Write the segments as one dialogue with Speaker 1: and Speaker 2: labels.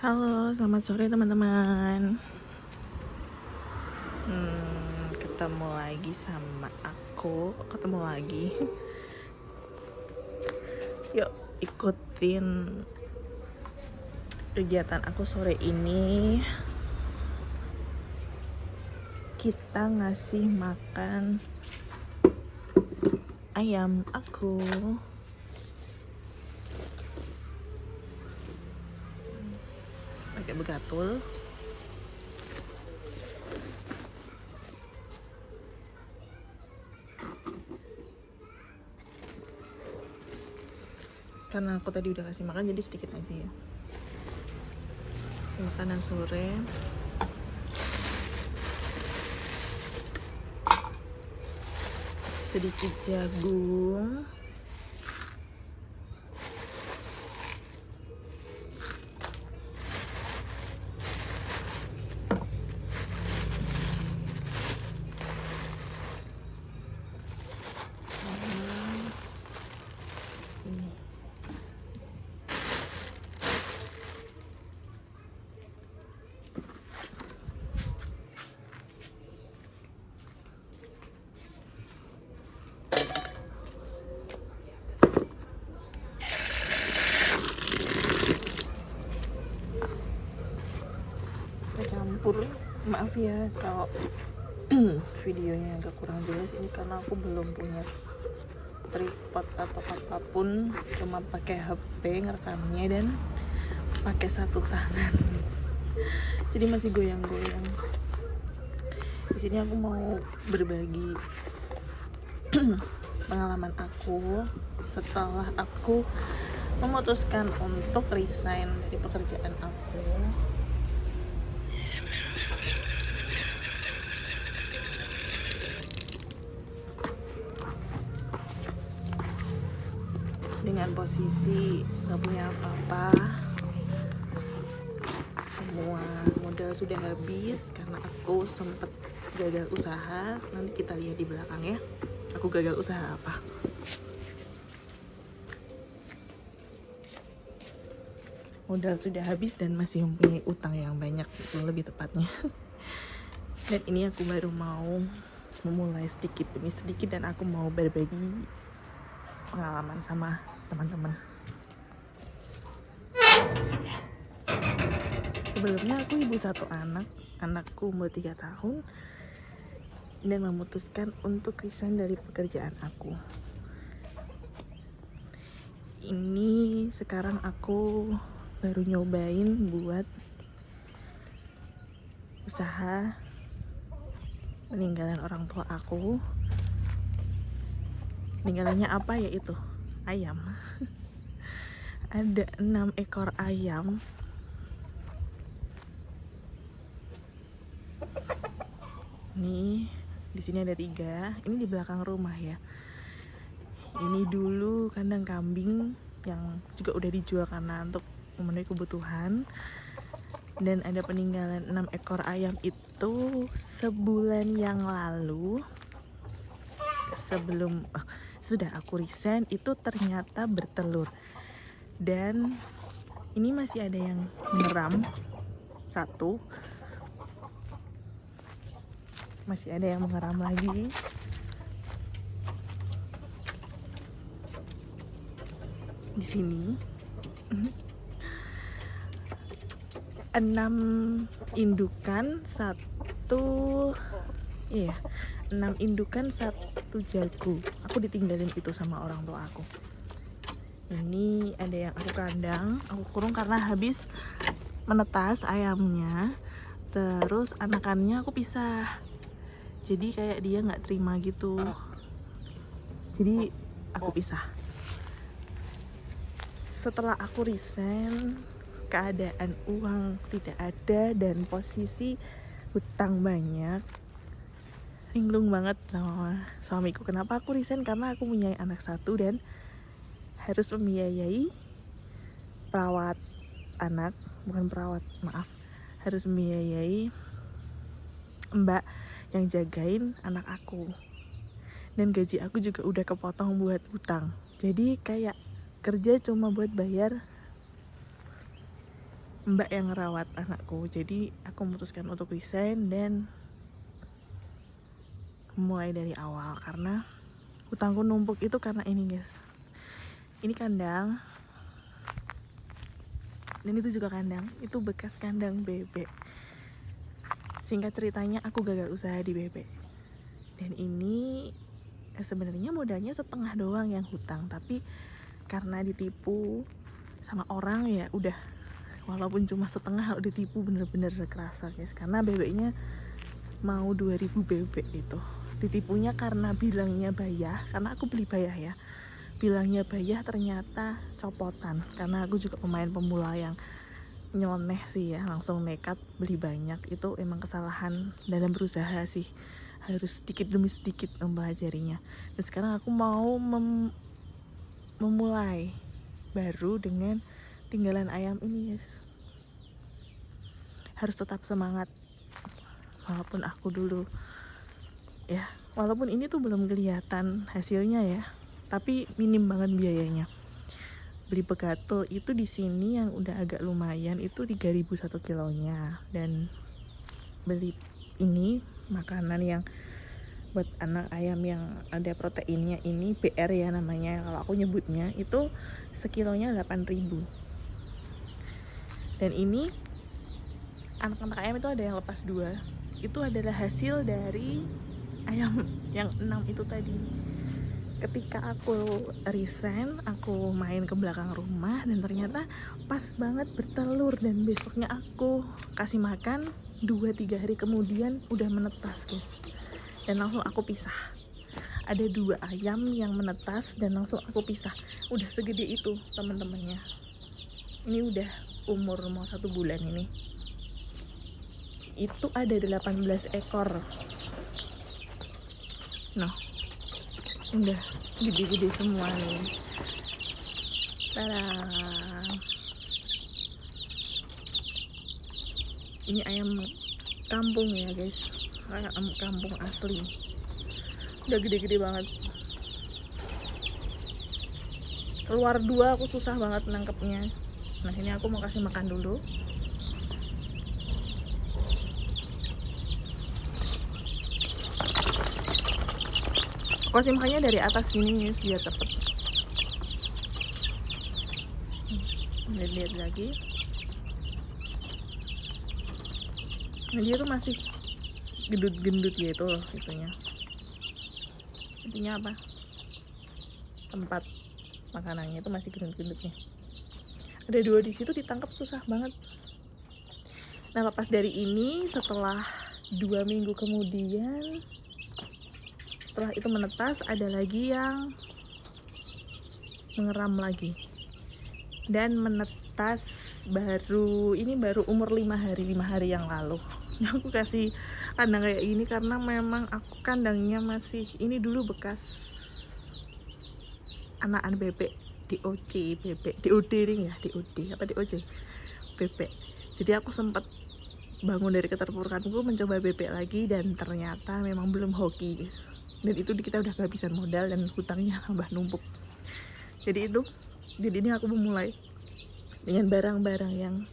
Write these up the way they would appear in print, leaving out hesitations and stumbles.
Speaker 1: Halo, selamat sore teman-teman. Ketemu lagi sama aku. Ketemu lagi. Yuk ikutin kegiatan aku sore ini. Kita ngasih makan ayam aku. Pakai begatul. Karena aku tadi udah kasih makan, jadi sedikit aja ya. Makanan sore. Sedikit jagung. Campur. Maaf ya kalau videonya agak kurang jelas, ini karena aku belum punya tripod atau apapun, cuma pakai HP ngerekamnya dan pakai satu tangan, jadi masih goyang-goyang. Di sini aku mau berbagi pengalaman aku setelah aku memutuskan untuk resign dari pekerjaan aku. Dengan posisi gak punya apa-apa, semua modal sudah habis karena aku sempet gagal usaha. Nanti kita lihat di belakang ya, aku gagal usaha apa. Modal sudah habis dan masih mempunyai utang yang banyak, itu lebih tepatnya. Dan ini aku baru mau memulai sedikit demi sedikit, dan aku mau berbagi pengalaman sama teman-teman. Sebelumnya aku ibu satu anak, anakku umur 3 tahun, dan memutuskan untuk resign dari pekerjaan aku. Ini sekarang aku baru nyobain buat usaha peninggalan orang tua aku. Peninggalannya apa ya, itu ayam. Ada 6 ekor ayam. Nih, di sini ada 3. Ini di belakang rumah ya. Ini dulu kandang kambing yang juga udah dijual karena untuk memenuhi kebutuhan. Dan ada peninggalan 6 ekor ayam itu sebulan yang lalu. Sudah aku resign, itu ternyata bertelur. Dan ini masih ada yang ngeram satu. Masih ada yang mengeram lagi. Di sini 6 indukan, 6 indukan, 1 jago. Aku ditinggalin itu sama orang tua aku. Ini ada yang aku kandang, aku kurung karena habis menetas ayamnya. Terus anakannya aku pisah, jadi kayak dia nggak terima gitu, jadi aku pisah. Setelah aku resign, keadaan uang tidak ada dan posisi hutang banyak, linglung banget sama suamiku. Kenapa aku resign? Karena aku punya anak 1 dan harus membiayai perawat anak, harus membiayai mbak yang jagain anak aku. Dan gaji aku juga udah kepotong buat utang. Jadi kayak kerja cuma buat bayar mbak yang ngerawat anakku. Jadi aku memutuskan untuk resign dan mulai dari awal, karena hutangku numpuk itu karena ini guys. Ini kandang, dan itu juga kandang, itu bekas kandang bebek. Singkat ceritanya aku gagal usaha di bebek, dan ini sebenarnya modalnya setengah doang yang hutang, tapi karena ditipu sama orang ya udah, walaupun cuma setengah udah ditipu bener-bener kerasa guys. Karena bebeknya mau 2000 bebek itu ditipunya karena bilangnya bayah, karena aku beli bayah ya, bilangnya bayah ternyata copotan. Karena aku juga pemain pemula yang nyeloneh sih ya, langsung nekat beli banyak. Itu emang kesalahan dalam berusaha sih, harus sedikit demi sedikit mempelajarinya. Dan sekarang aku mau memulai baru dengan tinggalan ayam ini guys. Harus tetap semangat walaupun aku dulu ya, walaupun ini tuh belum kelihatan hasilnya ya, tapi minim banget biayanya. Beli begato itu di sini yang udah agak lumayan itu 3.000 1 kilonya, dan beli ini makanan yang buat anak ayam yang ada proteinnya ini, BR ya namanya kalau aku nyebutnya, itu sekilonya 8.000. Dan ini anak-anak ayam itu ada yang lepas 2, itu adalah hasil dari ayam yang 6 itu tadi. Ketika aku resign, aku main ke belakang rumah dan ternyata pas banget bertelur, dan besoknya aku kasih makan, 2-3 hari kemudian udah menetas guys, dan langsung aku pisah. Ada 2 ayam yang menetas dan langsung aku pisah. Udah segede itu teman-temannya. Ini udah umur mau 1 bulan ini. Itu ada 18 ekor. Nah, udah gede-gede semua nih. Tada. Ini ayam kampung ya guys, ayam kampung asli. Udah gede-gede banget. Keluar 2 aku susah banget nangkepnya. Nah ini aku mau kasih makan dulu. Aku kasih makannya dari atas gini guys, biar cepet. Lihat lagi. Nah dia tuh masih gendut-gendut ya, itu loh itunya. Intinya apa? Tempat makanannya itu masih gendut-gendutnya. Ada 2 di situ, ditangkap susah banget. Nah lepas dari ini, setelah 2 minggu kemudian, setelah itu menetas, ada lagi yang mengeram lagi dan menetas baru umur 5 hari yang lalu. Nah, aku kasih kandang kayak gini karena memang aku kandangnya masih ini dulu bekas anakan bebek DOC bebek DOD ring ya, DOD apa DOC bebek. Jadi aku sempat bangun dari keterpurukanku mencoba bebek lagi, dan ternyata memang belum hoki guys. Dan itu kita udah kehabisan modal dan hutangnya tambah numpuk. Jadi ini aku memulai dengan barang-barang yang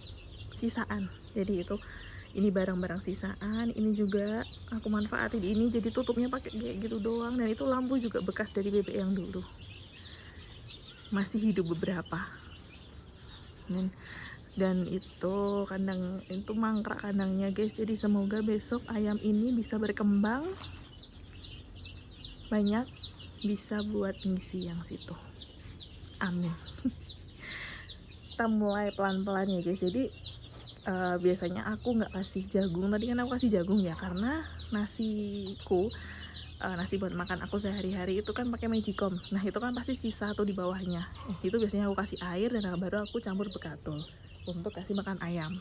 Speaker 1: sisaan. Jadi ini barang-barang sisaan, ini juga aku manfaatin ini, jadi tutupnya pakai kayak gitu doang. Dan itu lampu juga bekas dari bebek yang dulu, masih hidup beberapa. Dan itu kandang itu mangkrak kandangnya guys. Jadi semoga besok ayam ini bisa berkembang banyak, bisa buat ngisi yang situ, amin. Kita mulai pelan-pelan ya guys. Jadi biasanya aku nggak kasih jagung. Tadi kan aku kasih jagung ya, karena nasiku, nasi buat makan aku sehari-hari itu kan pakai magicom. Nah itu kan pasti sisa tuh di bawahnya. Itu biasanya aku kasih air dan baru aku campur begatul untuk kasih makan ayam.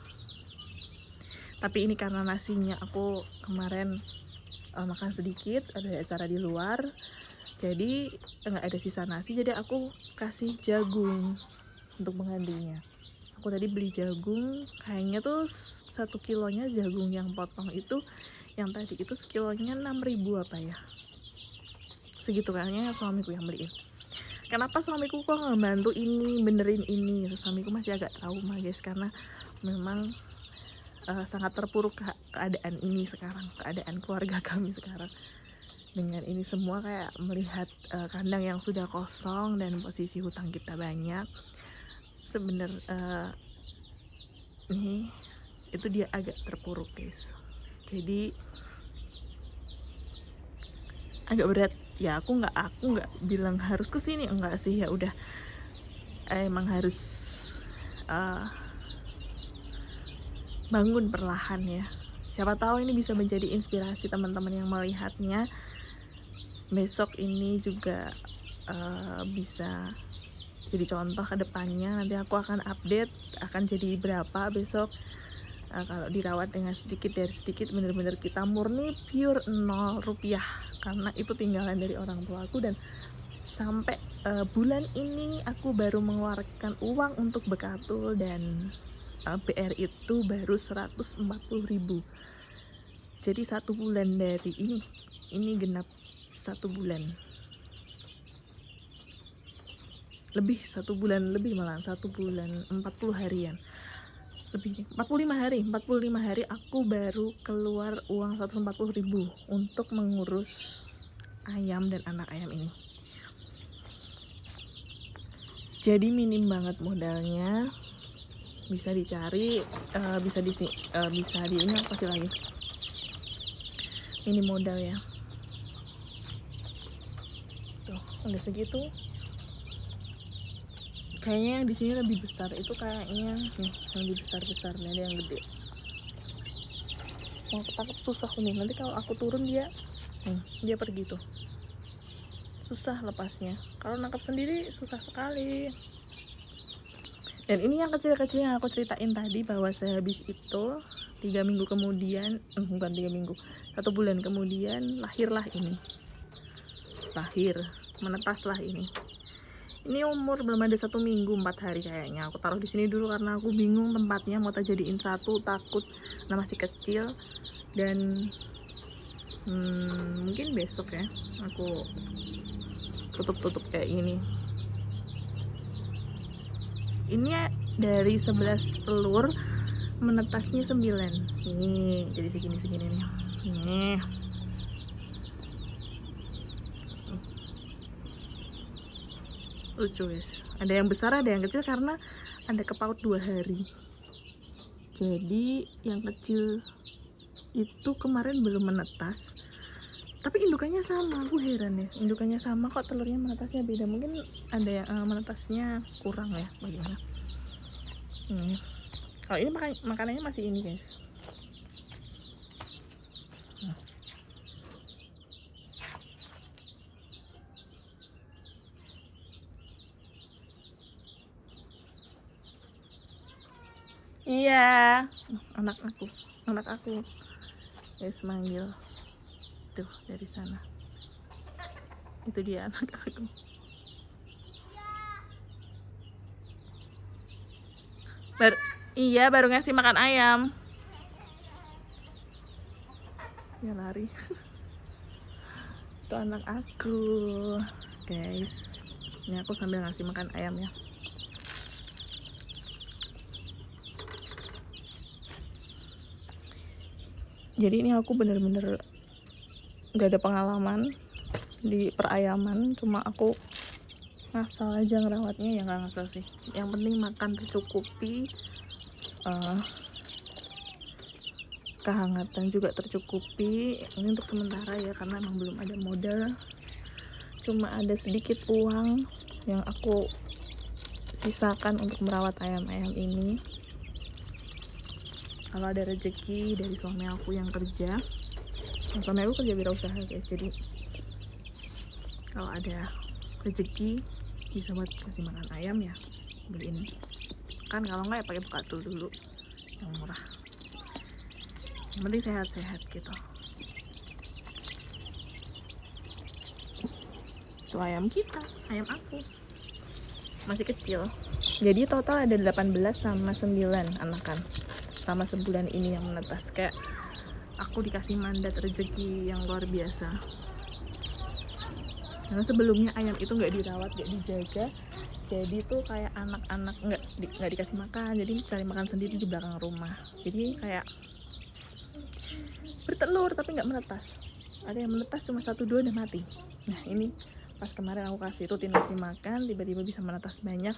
Speaker 1: Tapi ini karena nasinya aku kemarin makan sedikit, ada acara di luar, jadi nggak ada sisa nasi, jadi aku kasih jagung untuk menggantinya. Aku tadi beli jagung, kayaknya tuh 1 kilonya jagung yang potong itu, yang tadi itu sekilonya 6.000 apa ya, segitu kayaknya suamiku yang beliin. kenapa suamiku kok nggak bantu ini, benerin ini gitu. Suamiku masih agak trauma guys, karena memang sangat terpuruk keadaan ini sekarang, keadaan keluarga kami sekarang dengan ini semua. Kayak melihat kandang yang sudah kosong dan posisi hutang kita banyak, sebenarnya nih itu dia agak terpuruk guys. Jadi agak berat ya. Aku nggak bilang harus kesini, enggak sih, ya udah emang harus bangun perlahan ya. Siapa tahu ini bisa menjadi inspirasi teman-teman yang melihatnya. Besok ini juga bisa jadi contoh ke depannya. Nanti aku akan update akan jadi berapa besok. Kalau dirawat dengan sedikit dari sedikit, bener-bener kita murni pure 0 rupiah, karena itu tinggalan dari orang tua aku. Dan sampai bulan ini aku baru mengeluarkan uang untuk bekatul dan BR itu baru 140.000. Jadi 1 bulan dari ini genap 1 bulan lebih, 1 bulan lebih, malah 1 bulan 40 harian lebih, 45 hari aku baru keluar uang 140.000 untuk mengurus ayam dan anak ayam ini. Jadi minim banget modalnya, bisa dicari, bisa di ini apa sih lagi, minim modal ya. Tuh udah segitu. Kayaknya yang di sini lebih besar, itu kayaknya nih lebih besar nih, ada yang gede. Mau ketangkep susah nih, nanti kalau aku turun dia pergi tuh, susah lepasnya. Kalau nangkap sendiri susah sekali. Dan ini yang kecil-kecil yang aku ceritain tadi, bahwa sehabis itu 3 minggu kemudian, bukan 3 minggu, 1 bulan kemudian lahirlah ini, menetaslah ini. Ini umur belum ada 1 minggu 4 hari kayaknya. Aku taruh di sini dulu karena aku bingung tempatnya, mau tak jadiin satu, takut nah masih kecil. Dan mungkin besok ya aku tutup kayak gini. Ini dari 11 telur menetasnya 9. Ini jadi segini nih. Nih. Lucu guys. Ada yang besar, ada yang kecil, karena ada kepaut 2 hari. Jadi yang kecil itu kemarin belum menetas, tapi indukannya sama. Aku heran ya, indukannya sama kok telurnya menetasnya beda. Mungkin ada yang menetasnya kurang ya, bagaimana. Kalau ini makanannya masih ini guys. Iya, anak aku guys manggil tuh dari sana. Itu dia anak aku. Baru ngasih makan ayam. Ya lari. Itu anak aku guys. Ini aku sambil ngasih makan ayam ya. Jadi ini aku bener-bener gak ada pengalaman di perayaman, cuma aku ngasal aja ngerawatnya. Ya nggak ngasal sih, yang penting makan tercukupi, kehangatan juga tercukupi. Ini untuk sementara ya, karena emang belum ada modal, cuma ada sedikit uang yang aku sisakan untuk merawat ayam-ayam ini. Kalau ada rezeki dari suami aku yang kerja, suami aku kerja wirausaha guys, jadi kalau ada rezeki bisa buat kasih makan ayam ya beliin kan. Kalau nggak ya pakai bekatul dulu yang murah. Yang penting sehat-sehat gitu. Itu ayam kita, ayam aku masih kecil. Jadi total ada 18 sama 9 anakan sama sebulan ini yang menetas. Kayak aku dikasih mandat rezeki yang luar biasa. Karena sebelumnya ayam itu nggak dirawat, nggak dijaga, jadi tuh kayak anak-anak nggak dikasih makan, jadi cari makan sendiri di belakang rumah. Jadi kayak bertelur tapi nggak menetas. Ada yang menetas cuma 1-2 udah mati. Nah ini pas kemarin aku kasih rutin kasih makan, tiba-tiba bisa menetas banyak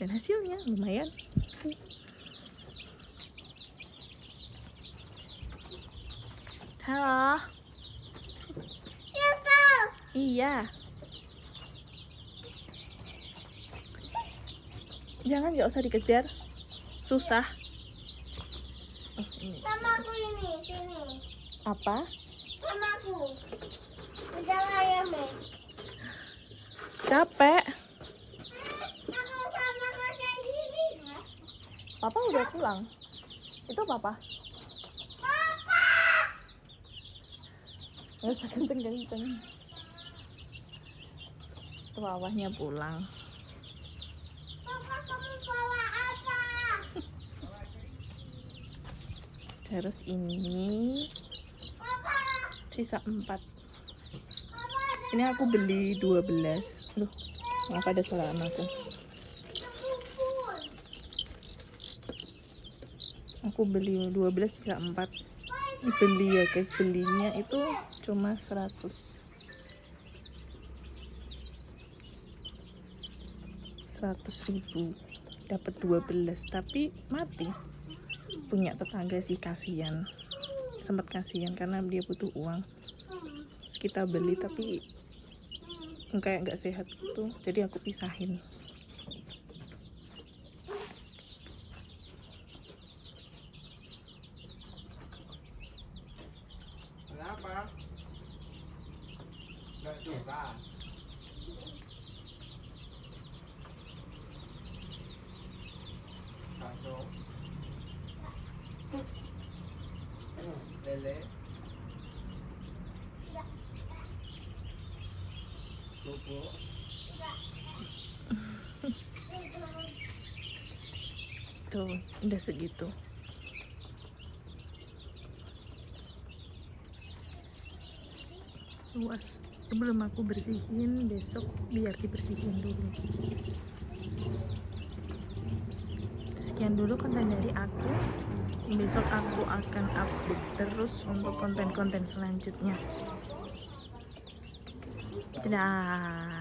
Speaker 1: dan hasilnya lumayan. Halo. Iya. Jangan, nggak usah dikejar, susah. Oh, ini.
Speaker 2: Sama aku ini, sini.
Speaker 1: Apa?
Speaker 2: Sama aku. Udah ayamnya.
Speaker 1: Capek.
Speaker 2: Aku sama kayak gini.
Speaker 1: Papa udah pulang. Itu papa.
Speaker 2: Papa.
Speaker 1: Nggak usah kenceng-kenceng. Itu papahnya pulang.
Speaker 2: Papa, kamu bawa apa?
Speaker 1: Terus ini
Speaker 2: Papa.
Speaker 1: sisa 4.
Speaker 2: Papa ada
Speaker 1: Ini aku beli 12. Loh, maaf ada suara anakku.
Speaker 2: kumpul.
Speaker 1: Aku beli 12 sisa 4. Ini beli ya guys, belinya itu cuma 100 ribu, dapat 12 tapi mati. Punya tetangga sih kasihan, sempat kasihan karena dia butuh uang. Terus kita beli tapi kayak nggak sehat gitu, jadi aku pisahin.
Speaker 3: Kenapa? Nggak suka. Bakso. Lele. Bubuk.
Speaker 1: Tuh udah segitu. Luas. Sebelum aku bersihin, besok biar dibersihin dulu. Sekian dulu konten dari aku. Besok aku akan update terus untuk konten-konten selanjutnya. Dadah.